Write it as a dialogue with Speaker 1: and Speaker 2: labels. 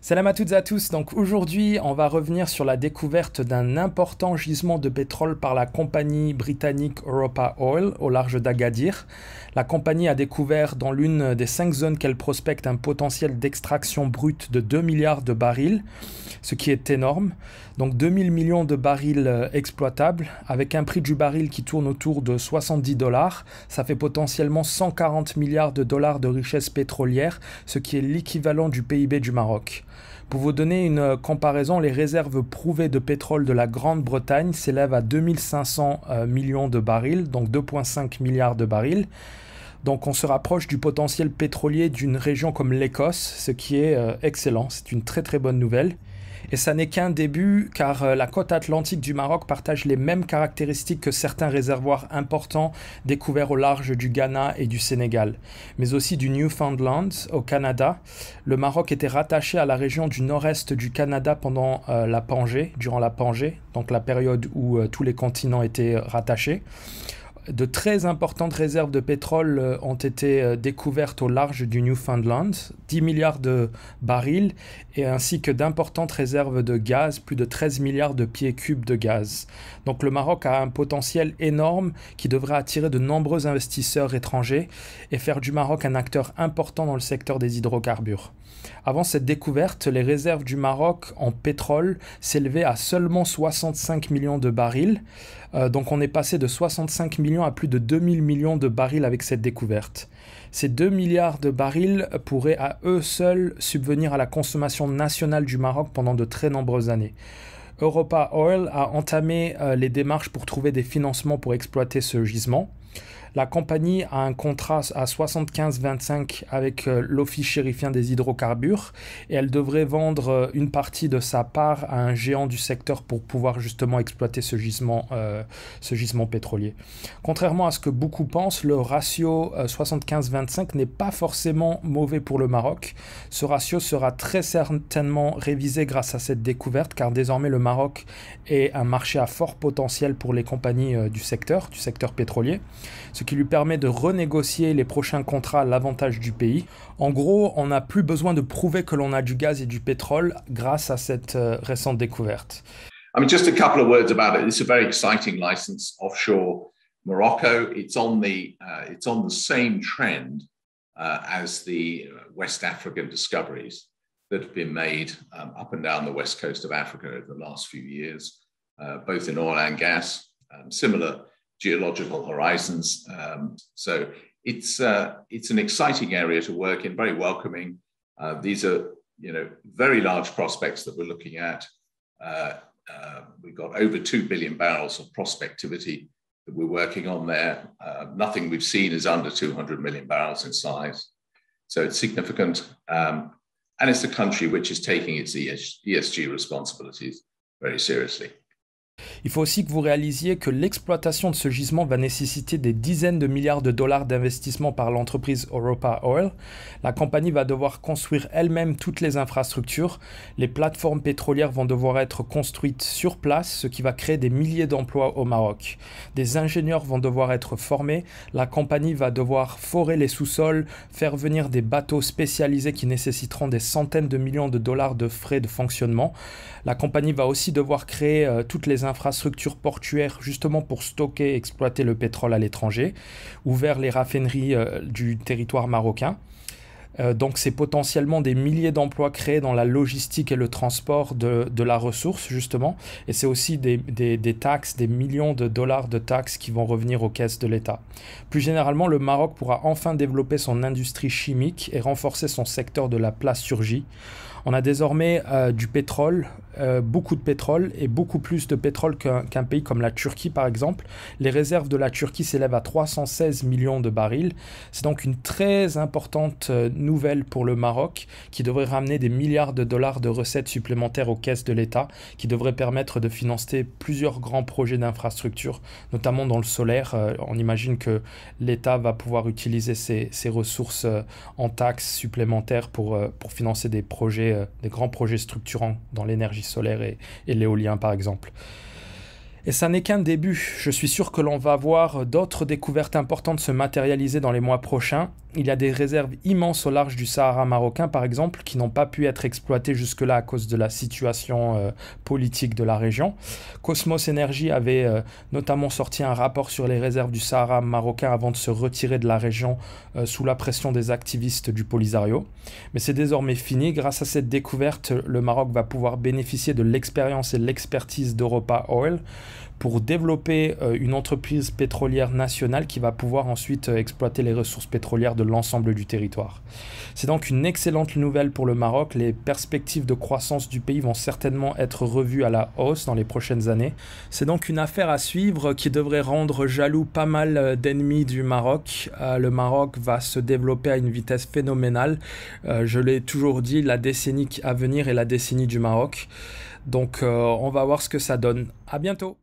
Speaker 1: Salam à toutes et à tous. Donc aujourd'hui, on va revenir sur la découverte d'un important gisement de pétrole par la compagnie britannique Europa Oil au large d'Agadir. La compagnie a découvert dans l'une des 5 zones qu'elle prospecte un potentiel d'extraction brute de 2 milliards de barils, ce qui est énorme. Donc 2000 millions de barils exploitables, avec un prix du baril qui tourne autour de 70 dollars. Ça fait potentiellement 140 milliards de dollars de richesse pétrolière, ce qui est l'équivalent du PIB du Maroc. Pour vous donner une comparaison, les réserves prouvées de pétrole de la Grande-Bretagne s'élèvent à 2500 millions de barils, donc 2,5 milliards de barils. Donc on se rapproche du potentiel pétrolier d'une région comme l'Écosse, ce qui est excellent, c'est une très très bonne nouvelle. Et ça n'est qu'un début, car la côte atlantique du Maroc partage les mêmes caractéristiques que certains réservoirs importants découverts au large du Ghana et du Sénégal, mais aussi du Newfoundland au Canada. Le Maroc était rattaché à la région du nord-est du Canada pendant durant la Pangée, donc la période où tous les continents étaient rattachés. De très importantes réserves de pétrole ont été découvertes au large du Newfoundland, 10 milliards de barils, et ainsi que d'importantes réserves de gaz, plus de 13 milliards de pieds cubes de gaz. Donc le Maroc a un potentiel énorme qui devrait attirer de nombreux investisseurs étrangers et faire du Maroc un acteur important dans le secteur des hydrocarbures. Avant cette découverte, les réserves du Maroc en pétrole s'élevaient à seulement 65 millions de barils. Donc on est passé de 65 millions à plus de 2000 millions de barils avec cette découverte. Ces 2 milliards de barils pourraient à eux seuls subvenir à la consommation nationale du Maroc pendant de très nombreuses années. Europa Oil a entamé les démarches pour trouver des financements pour exploiter ce gisement. La compagnie a un contrat à 75-25 avec l'Office chérifien des hydrocarbures et elle devrait vendre une partie de sa part à un géant du secteur pour pouvoir justement exploiter ce gisement pétrolier. Contrairement à ce que beaucoup pensent, le ratio 75-25 n'est pas forcément mauvais pour le Maroc. Ce ratio sera très certainement révisé grâce à cette découverte, car désormais le Maroc est un marché à fort potentiel pour les compagnies du secteur pétrolier, ce qui lui permet de renégocier les prochains contrats à l'avantage du pays. En gros, on n'a plus besoin de prouver que l'on a du gaz et du pétrole grâce à cette récente découverte.
Speaker 2: I mean, just a couple of words about it. It's a very exciting license offshore Morocco. It's on the same trend as the West African discoveries that have been made up and down the west coast of Africa over the last few years, both in oil and gas, similar geological horizons. So it's an exciting area to work in, very welcoming. These are, very large prospects that we're looking at. We've got over 2 billion barrels of prospectivity that we're working on there. Nothing we've seen is under 200 million barrels in size. So it's significant. And it's a country which is taking its ESG responsibilities very seriously.
Speaker 1: Il faut aussi que vous réalisiez que l'exploitation de ce gisement va nécessiter des dizaines de milliards de dollars d'investissement par l'entreprise Europa Oil. La compagnie va devoir construire elle-même toutes les infrastructures. Les plateformes pétrolières vont devoir être construites sur place, ce qui va créer des milliers d'emplois au Maroc. Des ingénieurs vont devoir être formés. La compagnie va devoir forer les sous-sols, faire venir des bateaux spécialisés qui nécessiteront des centaines de millions de dollars de frais de fonctionnement. La compagnie va aussi devoir créer toutes les infrastructures portuaires justement pour stocker et exploiter le pétrole à l'étranger ou vers les raffineries du territoire marocain. Donc c'est potentiellement des milliers d'emplois créés dans la logistique et le transport de la ressource justement, et c'est aussi des taxes, des millions de dollars de taxes qui vont revenir aux caisses de l'État. Plus généralement, le Maroc pourra enfin développer son industrie chimique et renforcer son secteur de la plasturgie. On a désormais du pétrole, beaucoup de pétrole et beaucoup plus de pétrole qu'un pays comme la Turquie par exemple. Les réserves de la Turquie s'élèvent à 316 millions de barils. C'est donc une très importante nouvelle pour le Maroc qui devrait ramener des milliards de dollars de recettes supplémentaires aux caisses de l'État, qui devrait permettre de financer plusieurs grands projets d'infrastructure, notamment dans le solaire. On imagine que l'État va pouvoir utiliser ses ressources en taxes supplémentaires pour financer des grands projets structurants dans l'énergie solaire et l'éolien par exemple. Et ça n'est qu'un début. Je suis sûr que l'on va voir d'autres découvertes importantes se matérialiser dans les mois prochains. Il y a des réserves immenses au large du Sahara marocain, par exemple, qui n'ont pas pu être exploitées jusque-là à cause de la situation politique de la région. Cosmos Energy avait notamment sorti un rapport sur les réserves du Sahara marocain avant de se retirer de la région sous la pression des activistes du Polisario. Mais c'est désormais fini. Grâce à cette découverte, le Maroc va pouvoir bénéficier de l'expérience et de l'expertise d'Europa Oil pour développer une entreprise pétrolière nationale qui va pouvoir ensuite exploiter les ressources pétrolières de l'ensemble du territoire. C'est donc une excellente nouvelle pour le Maroc. Les perspectives de croissance du pays vont certainement être revues à la hausse dans les prochaines années. C'est donc une affaire à suivre qui devrait rendre jaloux pas mal d'ennemis du Maroc. Le Maroc va se développer à une vitesse phénoménale. Je l'ai toujours dit, la décennie à venir est la décennie du Maroc. Donc on va voir ce que ça donne. À bientôt!